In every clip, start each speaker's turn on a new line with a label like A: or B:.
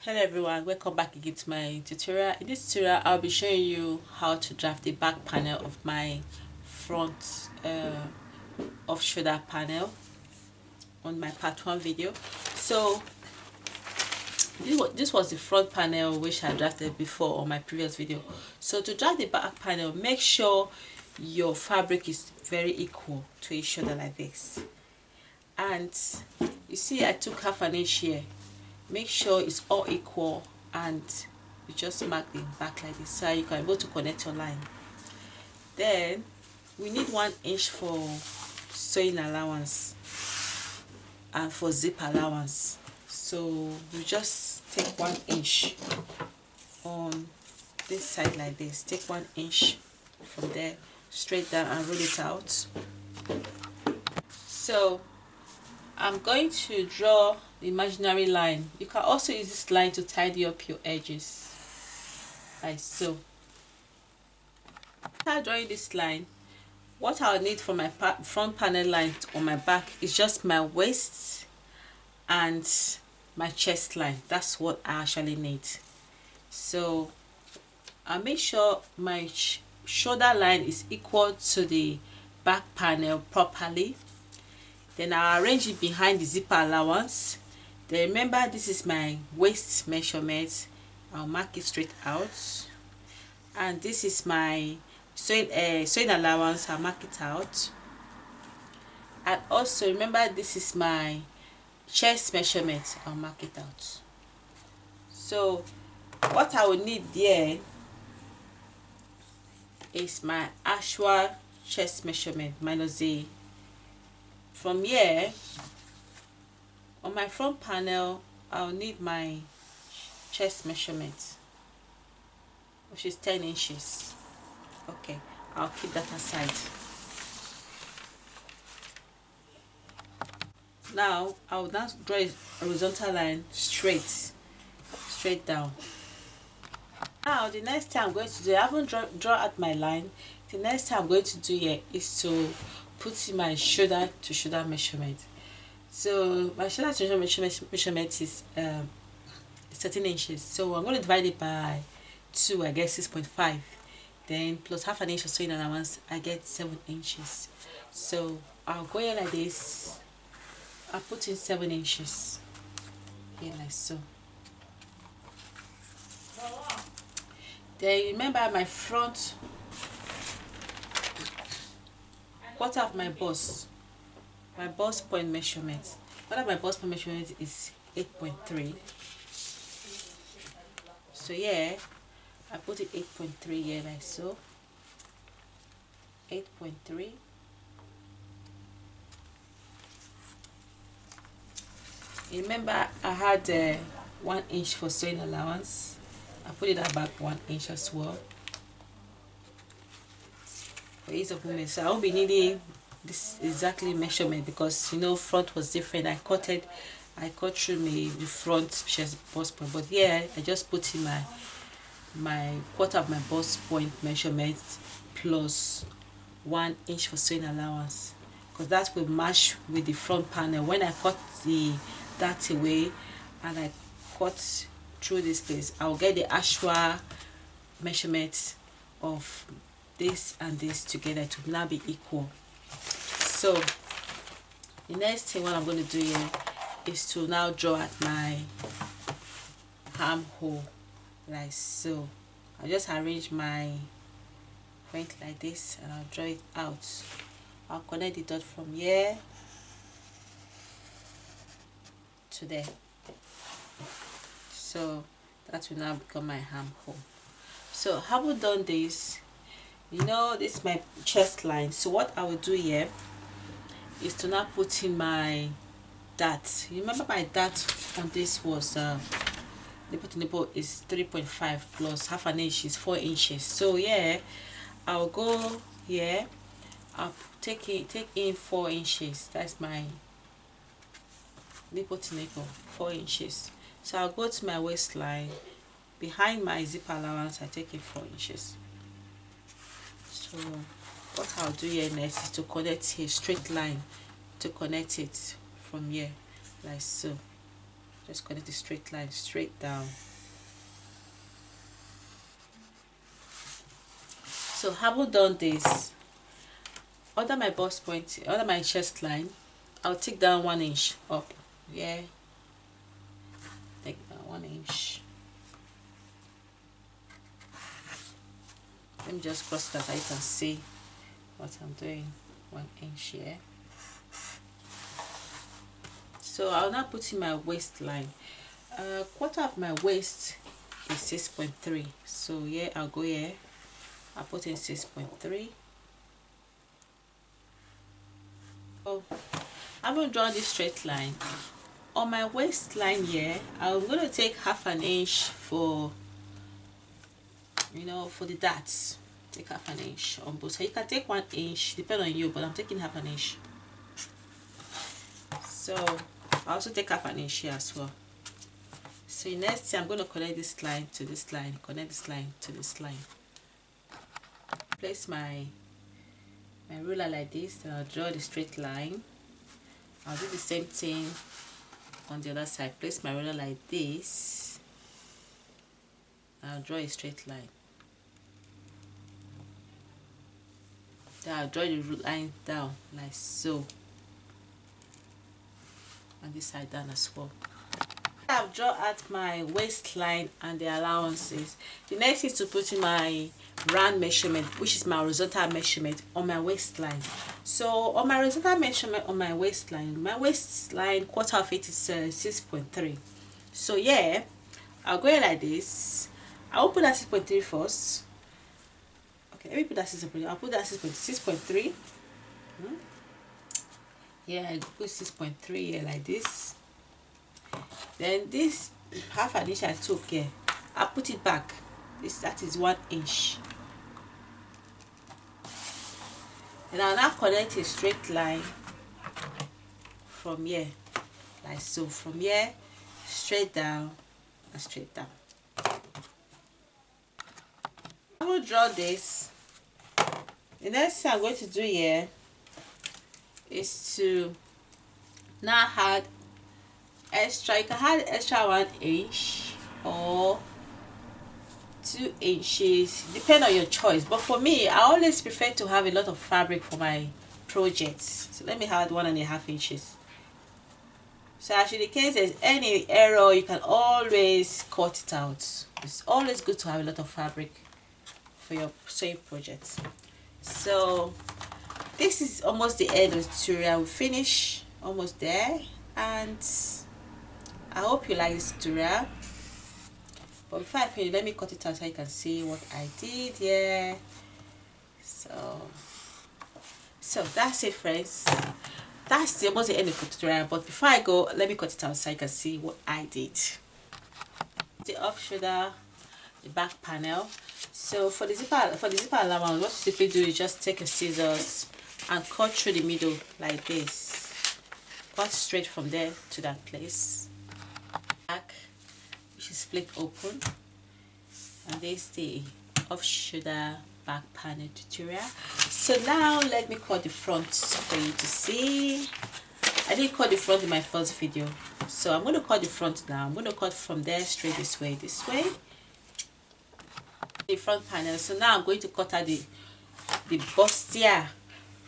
A: Hello everyone, welcome back again to my tutorial. In this tutorial I'll be showing you how to draft the back panel of my front off shoulder panel on my part 1 video. So this was the front panel which I drafted before on my previous video. So to draft the back panel, make sure your fabric is very equal to each shoulder like this. And you see I took half an inch here. Make sure it's all equal and you just mark the back like this so you can be able to connect your line. Then we need 1 inch for sewing allowance and for zip allowance. So you just take 1 inch on this side like this. Take 1 inch from there straight down and roll it out. So I'm going to draw the imaginary line. You can also use this line to tidy up your edges, like so. After drawing this line, what I'll need for my front panel line on my back is just my waist and my chest line. That's what I actually need. So I'll make sure my shoulder line is equal to the back panel properly. Then I'll arrange it behind the zipper allowance. Then remember, this is my waist measurement. I'll mark it straight out. And this is my sewing allowance. I'll mark it out. And also remember, this is my chest measurement. I'll mark it out. So what I will need there is my actual chest measurement minus the. From here, on my front panel, I'll need my chest measurement, which is 10 inches. Okay, I'll keep that aside. Now, I'll now draw a horizontal line straight down. Now, the next thing I'm going to do, I haven't draw out my line. The next thing I'm going to do here is to put in my shoulder to shoulder measurement. So my shoulder to shoulder measurement is 13 inches. So I'm going to divide it by 2. I get 6.5. Then plus half an inch of sewing allowance, I get 7 inches. So I'll go here like this. I'll put in 7 inches here like so. Then remember my front quarter of my bust point measurement. Quarter of my bust point measurement is 8.3. So yeah, I put it 8.3 here like so. 8.3. Remember, I had 1 inch for sewing allowance. I put it at back 1 inch as well. For ease of movement, so I won't be needing this exactly measurement because you know front was different. I cut through the front chest bust point, but yeah, I just put in my quarter of my bust point measurement plus 1 inch for sewing allowance, because that will match with the front panel. When I cut that away and I cut through this place, I'll get the actual measurement of this and this together to now be equal. So the next thing what I'm going to do here is to now draw at my armhole like so. I'll just arrange my point like this and I'll draw it out. I'll connect the dot from here to there. So that will now become my armhole. So having done this, you know, this is my chest line. So what I will do here is to now put in my dart. You remember my dart on this was nipple to nipple is 3.5 plus half an inch is 4 inches. So yeah, I'll go here. I'll take in 4 inches. That's my nipple to nipple, 4 inches. So I'll go to my waistline. Behind my zip allowance, I take in 4 inches. So what I'll do here next is to connect a straight line to connect it from here like so. Just connect the straight line straight down. So having done this, under my bust point, under my chest line, I'll take down 1 inch up. Yeah, take down 1 inch. Let me just cross that so you can see what I'm doing. 1 inch here. So I'll now put in my waistline. Quarter of my waist is 6.3. So yeah, I'll go here. I'll put in 6.3. Oh, I'm going to draw this straight line. On my waistline here, I'm going to take half an inch for, you know, for the darts. Take half an inch on both. So you can take 1 inch, depend on you, but I'm taking half an inch. So I also take half an inch here as well. So next I'm going to connect this line to this line, connect this line to this line. Place my ruler like this, then I'll draw the straight line. I'll do the same thing on the other side. Place my ruler like this. I'll draw a straight line. Then I'll draw the line down like so. And this side down as well. I've drawn out my waistline and the allowances. The next is to put in my round measurement, which is my horizontal measurement on my waistline. So on my horizontal measurement on my waistline quarter of it is 6.3. So yeah, I'll go like this. I'll put that 6.3 first. Okay, let me put that 6.3. I'll put that 6.3. Yeah, I put 6.3 here like this. Then this half an inch I took here, I'll put it back. That is 1 inch. And I'll now connect a straight line from here, like so. From here, straight down and straight down. I will draw this. The next thing I'm going to do here is to now add extra. You can add extra 1 inch or 2 inches, depend on your choice, but for me I always prefer to have a lot of fabric for my projects. So let me add 1.5 inches. So actually in case there's any error, you can always cut it out. It's always good to have a lot of fabric for your sewing projects. So this is almost the end of the tutorial. We finish almost there, and I hope you like this tutorial. But before I finish, let me cut it out so you can see what I did here. So that's it, friends. That's almost the end of the tutorial. But before I go, let me cut it out so you can see what I did. The off shoulder, the back panel. So for the zipper allowance, what you simply do is just take a scissors and cut through the middle like this. Cut straight from there to that place. Back, which is split open, and this is the off shoulder back panel tutorial. So now let me cut the front for you to see. I didn't cut the front in my first video, so I'm going to cut the front now. I'm going to cut from there straight this way, the front panel. So now I'm going to cut out the bustier.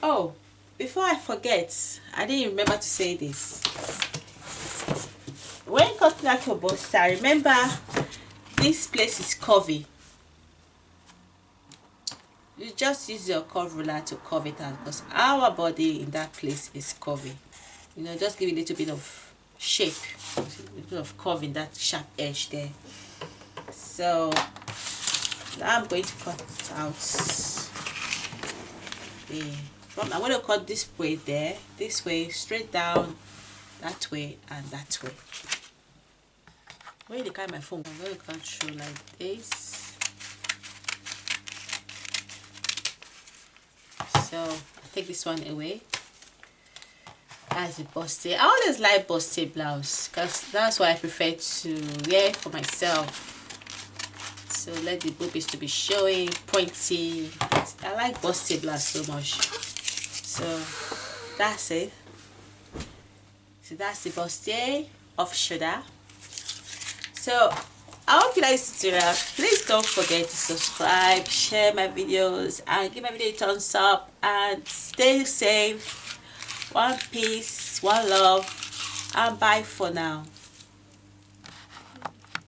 A: Oh, before I forget, I didn't remember to say this. When cutting out your bustier, remember this place is curvy. You just use your curve ruler to curve it out, because our body in that place is curvy. You know, just give it a little bit of shape, a little bit of curve in that sharp edge there. So now I'm going to cut out the front. I'm going to cut this way there, this way, straight down, that way, and that way. When you carry my phone, I'm going to cut through like this. So I take this one away. That's the bustier. I always like bustier blouse because that's what I prefer to wear for myself. So let the boobies to be showing, pointy. I like bustier blouse so much. So that's it. So that's the bustier off shoulder. So I hope you like this tutorial. Please don't forget to subscribe, share my videos, and give my video a thumbs up, and stay safe. One peace, one love, and bye for now.